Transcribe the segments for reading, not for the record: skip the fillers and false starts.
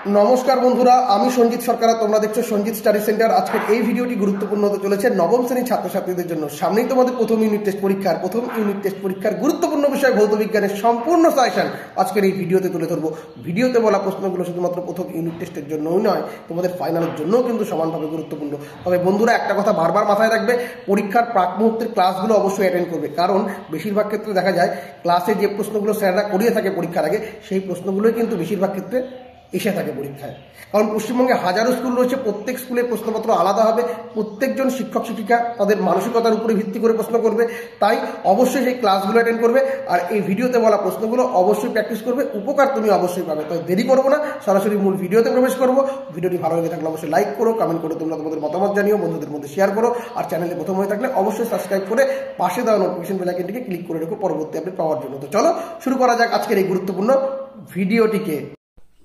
নমস্কার বন্ধুরা, আমি সঞ্জিত সরকার। তোমরা দেখছো সঞ্জিত স্টাডি সেন্টার। আজকের এই ভিডিওটি গুরুত্বপূর্ণ হতে চলেছে নবম শ্রেণীর ছাত্রছাত্রীদের জন্য। সামনেই তোমাদের প্রথম ইউনিট টেস্ট পরীক্ষার গুরুত্বপূর্ণ বিষয় ভৌত বিজ্ঞানের সম্পূর্ণ সাজেশন আজকের এই ভিডিওতে তুলে ধরবো। ভিডিওতে বলা প্রশ্নগুলো শুধুমাত্র প্রথম ইউনিট টেস্টের জন্যই নয়, তোমাদের ফাইনালের জন্যও কিন্তু সমানভাবে গুরুত্বপূর্ণ। তবে বন্ধুরা, একটা কথা বারবার মাথায় রাখবে, পরীক্ষার প্রাক মুহূর্তের ক্লাসগুলো অবশ্যই অ্যাটেন্ড করবে। কারণ বেশিরভাগ ক্ষেত্রে দেখা যায় ক্লাসে যে প্রশ্নগুলো স্যাররা করিয়ে থাকে পরীক্ষার আগে, সেই প্রশ্নগুলোই কিন্তু বেশিরভাগ ক্ষেত্রে এসে থাকে পরীক্ষায়। কারণ পশ্চিমবঙ্গে হাজারো স্কুল রয়েছে, প্রত্যেক স্কুলের প্রশ্নপত্র আলাদা হবে, প্রত্যেকজন শিক্ষক শিক্ষিকা তাদের মানসিকতার উপরে ভিত্তি করে প্রশ্ন করবে। তাই অবশ্যই সেই ক্লাসগুলো অ্যাটেন্ড করবে আর এই ভিডিওতে বলা প্রশ্নগুলো অবশ্যই প্র্যাকটিস করবে। উপকার তুমি অবশ্যই পাবে। তো দেরি করবো না, সরাসরি মূল ভিডিওতে প্রবেশ করবো। ভিডিওটি ভালো লেগে থাকলে অবশ্যই লাইক করো, কমেন্ট করো, তোমরা তোমাদের মতামত জানিও, বন্ধুদের মধ্যে শেয়ার করো। আর চ্যানেলে প্রথম হয়ে থাকলে অবশ্যই সাবস্ক্রাইব করে পাশে দেওয়া নোটিফিকেশন বেল আইকনটিকে ক্লিক করে রেখো পরবর্তী আপডেট পাওয়ার জন্য। তো চলো শুরু করা যাক আজকের এই গুরুত্বপূর্ণ ভিডিওটিকে।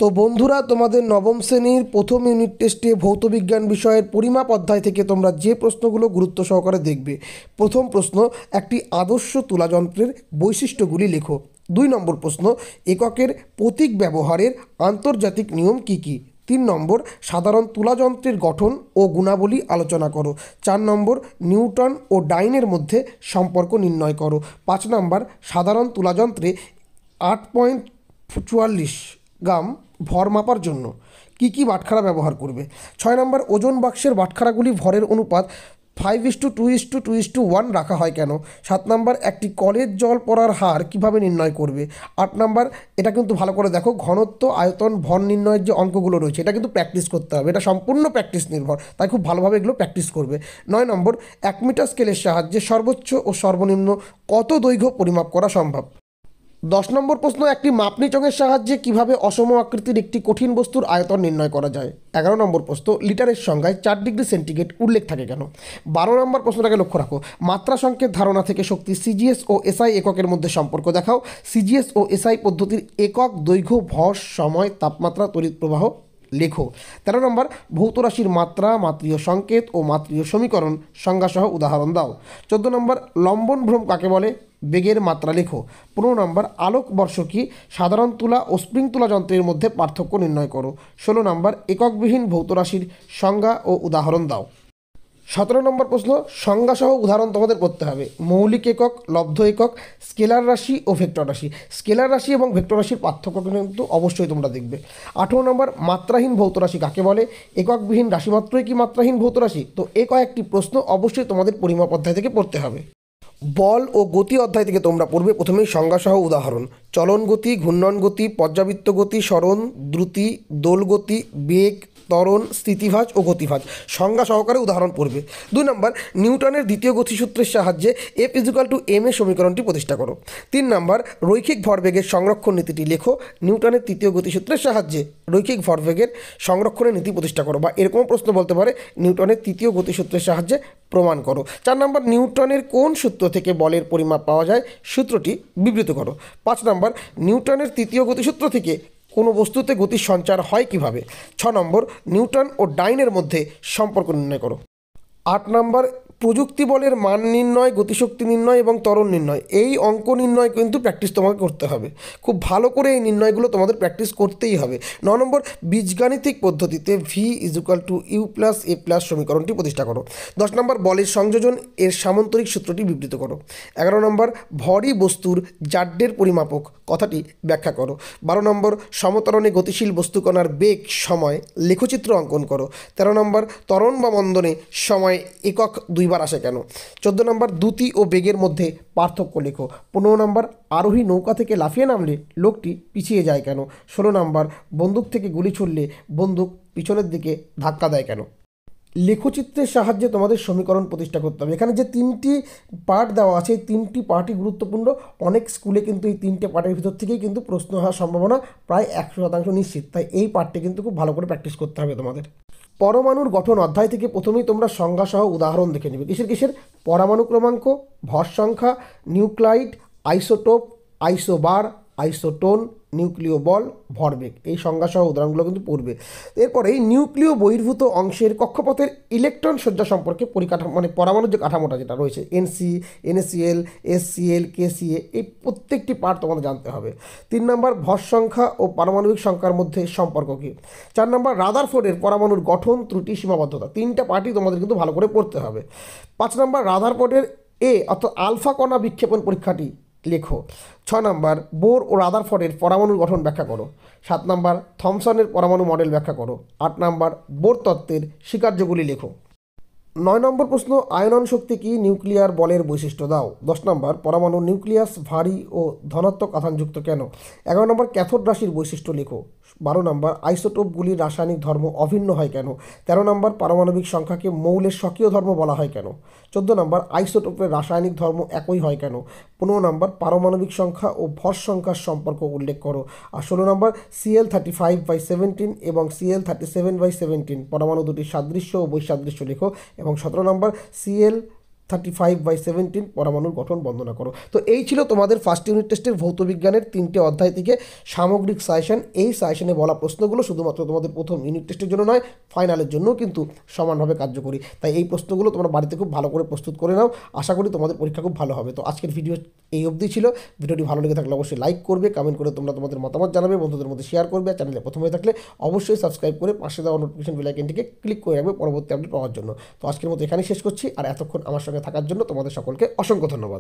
তো বন্ধুরা, তোমাদের নবম শ্রেণীর প্রথম ইউনিট টেস্টে ভৌতবিজ্ঞান বিষয়ের পরিমাপ অধ্যায় থেকে তোমরা যে প্রশ্নগুলো গুরুত্ব সহকারে দেখবে। প্রথম প্রশ্ন, একটি আদর্শ তুলাযন্ত্রের বৈশিষ্ট্যগুলি লেখো। 2 নম্বর প্রশ্ন, এককের প্রতীক ব্যবহারের আন্তর্জাতিক নিয়ম কি কি। 3 নম্বর, সাধারণ তুলাযন্ত্রের গঠন ও গুণাবলী আলোচনা করো। 4 নম্বর, নিউটন ও ডাইনের মধ্যে সম্পর্ক নির্ণয় করো। 5 নম্বর, সাধারণ তুলাযন্ত্রে 8.44 গ্রাম ভর মাপার জন্য কি কি বাটখারা ব্যবহার করবে। 6 নম্বর, ওজন বাক্সের বাটখারাগুলি ভরের অনুপাত 5:2:2:1 রাখা হয় কেন। 7 নম্বর, একটি কলের জল পড়ার হার কিভাবে নির্ণয় করবে। 8 নম্বর, এটা কিন্তু ভালো করে দেখো, ঘনত্ব আয়তন ভর নির্ণয়ের যে অঙ্কগুলো রয়েছে এটা কিন্তু প্র্যাকটিস করতে হবে, এটা সম্পূর্ণ প্র্যাকটিস নির্ভর, তাই খুব ভালোভাবে এগুলো প্র্যাকটিস করবে। 9 নম্বর, 1 মিটার স্কেলের সাহায্যে সর্বোচ্চ ও সর্বনিম্ন কত দৈর্ঘ্য পরিমাপ করা সম্ভব। 10 নম্বর প্রশ্ন, একটি মাপনীচকের সাহায্যে কিভাবে অসম আকৃতির একটি কঠিন বস্তুর আয়তন নির্ণয় করা যায়। 11 নম্বর প্রশ্ন, লিটারের সংজ্ঞায় 4 ডিগ্রি সেন্টিগ্রেড উল্লেখ থাকে কেন। 12 নম্বর প্রশ্নটাকে লক্ষ্য রাখো, মাত্রা সংকেত ধারণা থেকে শক্তি সিজিএস ও এসআই এককের মধ্যে সম্পর্ক দেখাও। সিজিএস ও এসআই পদ্ধতির একক দৈর্ঘ্য, ভর, সময়, তাপমাত্রা, তড়িৎ প্রবাহ লেখো। 13 নম্বর, ভৌত রাশির মাত্রা, মাত্রীয় সংকেত ও মাত্রীয় সমীকরণ সংজ্ঞাসহ উদাহরণ দাও। 14 নম্বর, লম্বন ভ্রম কাকে বলে, বেগের মাত্রা লেখো। 15 নম্বর, আলোকবর্ষ কি, সাধারণ তুলা ও স্প্রিং তুলা যন্ত্রের মধ্যে পার্থক্য নির্ণয় করো। 16 নম্বর, এককবিহীন ভৌত রাশির সংজ্ঞা ও উদাহরণ দাও। 17 নম্বর প্রশ্ন, সংজ্ঞাসহ উদাহরণ তোমাদের করতে হবে। মৌলিক একক, লব্ধ একক, স্কেলার রাশি ও ভেক্টর রাশি। স্কেলার রাশি এবং ভেক্টর রাশির পার্থক্য কিন্তু অবশ্যই তোমরা দেখবে। 18 নম্বর, মাত্রাহীন ভৌত রাশি কাকে বলে, এককবিহীন রাশিমাত্রই কি মাত্রাহীন ভৌত রাশি। তো এই কয়েকটি প্রশ্ন অবশ্যই তোমাদের পরিমাপ অধ্যায় থেকে পড়তে হবে। বল ও গতি অধ্যায় থেকে তোমরা পড়বে প্রথমেই সংজ্ঞাসহ উদাহরণ। চলন গতি, ঘূর্ণন গতি, পর্যাবৃত্ত গতি, সরণ, দ্রুতি, দোল গতি, বেগ, ত্বরণ, স্থিতিভাজ ও গতিভাজ সংজ্ঞা সহকারে উদাহরণ পড়বে। 2 নম্বর, নিউটনের দ্বিতীয় গতিসূত্রের সাহায্যে F=m এর সমীকরণটি প্রতিষ্ঠা করো। 3 নম্বর, রৈখিক ভরবেগের সংরক্ষণ নীতিটি লেখো। নিউটনের তৃতীয় গতিসূত্রের সাহায্যে রৈখিক ভরবেগের সংরক্ষণের নীতি প্রতিষ্ঠা করো, বা এরকম প্রশ্ন বলতে পারে নিউটনের তৃতীয় গতিসূত্রের সাহায্যে প্রমাণ করো। 4 নম্বর, নিউটনের কোন সূত্র থেকে বলের পরিমাপ পাওয়া যায়, সূত্রটি বিবৃত করো। 5 নম্বর, নিউটনের তৃতীয় গতিসূত্র থেকে কোনো বস্তুতে গতির সঞ্চার হয় কিভাবে। 6 নম্বর, নিউটন ও ডাইনের মধ্যে সম্পর্ক নির্ণয় করো। 8 নম্বর, প্রযুক্তি বলের মান নির্ণয়, গতিশক্তি নির্ণয় এবং ত্বরণ নির্ণয়, এই অঙ্ক নির্ণয় কিন্তু প্র্যাকটিস তোমাকে করতে হবে। খুব ভালো করে এই নির্ণয়গুলো তোমাদের প্র্যাকটিস করতেই হবে। 9 নম্বর, বীজগাণিতিক পদ্ধতিতে V=U+A+ সমীকরণটি প্রতিষ্ঠা করো। 10 নম্বর, বলের সংযোজন এর সামান্তরিক সূত্রটি বিবৃত করো। 11 নম্বর, ভরই বস্তুর জাড্যের পরিমাপক কথাটি ব্যাখ্যা করো। 12 নম্বর, সমতরণে গতিশীল বস্তুকণার বেগ সময় লেখচিত্র অঙ্কন করো। 13 নম্বর, ত্বরণ বা মন্দনে সময় একক 2 বার আসে কেন। 14 নম্বর, দ্রুতি ও বেগের মধ্যে পার্থক্য লেখো। 15 নম্বর, আরোহী নৌকা থেকে লাফিয়ে নামলে লোকটি পিছিয়ে যায় কেন। 16 নম্বর, বন্দুক থেকে গুলি ছুড়লে বন্দুক পিছনের দিকে ধাক্কা দেয় কেন। লেখচিত্রের সাহায্যে তোমাদের সমীকরণ প্রতিষ্ঠা করতে হবে। এখানে যে 3টি পার্ট দেওয়া আছে, এই 3টি পার্টই গুরুত্বপূর্ণ। অনেক স্কুলে কিন্তু এই 3টে পার্টের ভিতর থেকেই কিন্তু প্রশ্ন হওয়ার সম্ভাবনা প্রায় 100% নিশ্চিত। তাই এই পার্টটি কিন্তু খুব ভালো করে প্র্যাকটিস করতে হবে তোমাদের। পরমাণুর গঠন অধ্যায় থেকে প্রথমেই তোমরা সংজ্ঞাসহ উদাহরণ দেখে নেবে। কিসের পরমাণু ক্রমাঙ্ক, ভর সংখ্যা, নিউক্লাইড, আইসোটোপ, আইসোবার, আইসোটোন, নিউক্লিয় বল, ভরবেগ, এই সংজ্ঞাসহ উদাহরণগুলো কিন্তু পড়বে। এরপরে এই নিউক্লিয় বহির্ভূত অংশের কক্ষপথের ইলেকট্রন সজ্জা সম্পর্কে পরিকাঠামো মানে পরমাণুর যে কাঠামোটা যেটা রয়েছে এনসি, এনএসিএল, এসসিএল, কেসিএ, এই প্রত্যেকটি পার্ট তোমাদের জানতে হবে। 3 নম্বর ভর সংখ্যা ও পারমাণবিক সংখ্যার মধ্যে সম্পর্ক কী। 4 নম্বর রাদারফোর্ডের পরমাণুর গঠন, ত্রুটি, সীমাবদ্ধতা, 3টা পার্টই তোমাদের কিন্তু ভালো করে পড়তে হবে। 5 নম্বর রাদারফোর্ডের অর্থাৎ আলফা কণা বিক্ষেপণ পরীক্ষাটি লেখো। 6 নম্বর বোর ও রাদারফোর্ডের পরমাণুর গঠন ব্যাখ্যা করো। 7 নম্বর থমসনের পরমাণু মডেল ব্যাখ্যা করো। 8 নম্বর বোর তত্ত্বের স্বীকার্যগুলি লেখো। 9 নম্বর প্রশ্ন, আয়নন শক্তি কি, নিউক্লিয়ার বলের বৈশিষ্ট্য দাও। 10 নম্বর পরমাণু নিউক্লিয়াস ভারী ও ধনাত্মক আধানযুক্ত কেন। 11 নম্বর ক্যাথোড রাশির বৈশিষ্ট্য লেখো। 12 নম্বর আইসোটোপগুলির রাসায়নিক ধর্ম অভিন্ন হয় কেন। 13 নম্বর পারমাণবিক সংখ্যাকে মৌলের স্বকীয় ধর্ম বলা হয় কেন। 14 নম্বর আইসোটোপের রাসায়নিক ধর্ম একই হয় কেন। 15 নম্বর পারমাণবিক সংখ্যা ও ভর সংখ্যার সম্পর্ক উল্লেখ করো। আর 16 নম্বর Cl35/17 এবং Cl37/17 পরমাণু দুটির সাদৃশ্য ও বৈসাদৃশ্য লেখো। এবং 17 নম্বর Cl35/17 পরমাণুর গঠন বর্ণনা করো। তো এই ছিল তোমাদের ফার্স্ট ইউনিট টেস্টের ভৌতবিজ্ঞানের 3টে অধ্যায় থেকে সামগ্রিক সাজেশন। এই সাজেশনে বলা প্রশ্নগুলো শুধুমাত্র তোমাদের প্রথম ইউনিট টেস্টের জন্য নয়, ফাইনালের জন্য কিন্তু সমানভাবে কার্যকরী। তাই এই প্রশ্নগুলো তোমরা বাড়িতে খুব ভালো করে প্রস্তুত করে নাও, আশা করি তোমাদের পরীক্ষা খুব ভালো হবে। তো আজকের ভিডিও এই অবধি ছিল। ভিডিওটি ভালো লেগে থাকলে অবশ্যই লাইক করবে, কমেন্ট করে তোমরা তোমাদের মতামত জানাবে, বন্ধুদের মধ্যে শেয়ার করবে। আর চ্যানেলে প্রথম হয়ে থাকলে অবশ্যই সাবস্ক্রাইব করে পাশে দেওয়া নোটিফিকেশন বেল আইকনটিকে ক্লিক করে রাখবে পরবর্তী আপডেট পাওয়ার জন্য। তো আজকের মতো এখানেই শেষ করছি। আর এতক্ষণ আমার সঙ্গে থাকার জন্য তোমাদের সকলকে অসংখ্য ধন্যবাদ।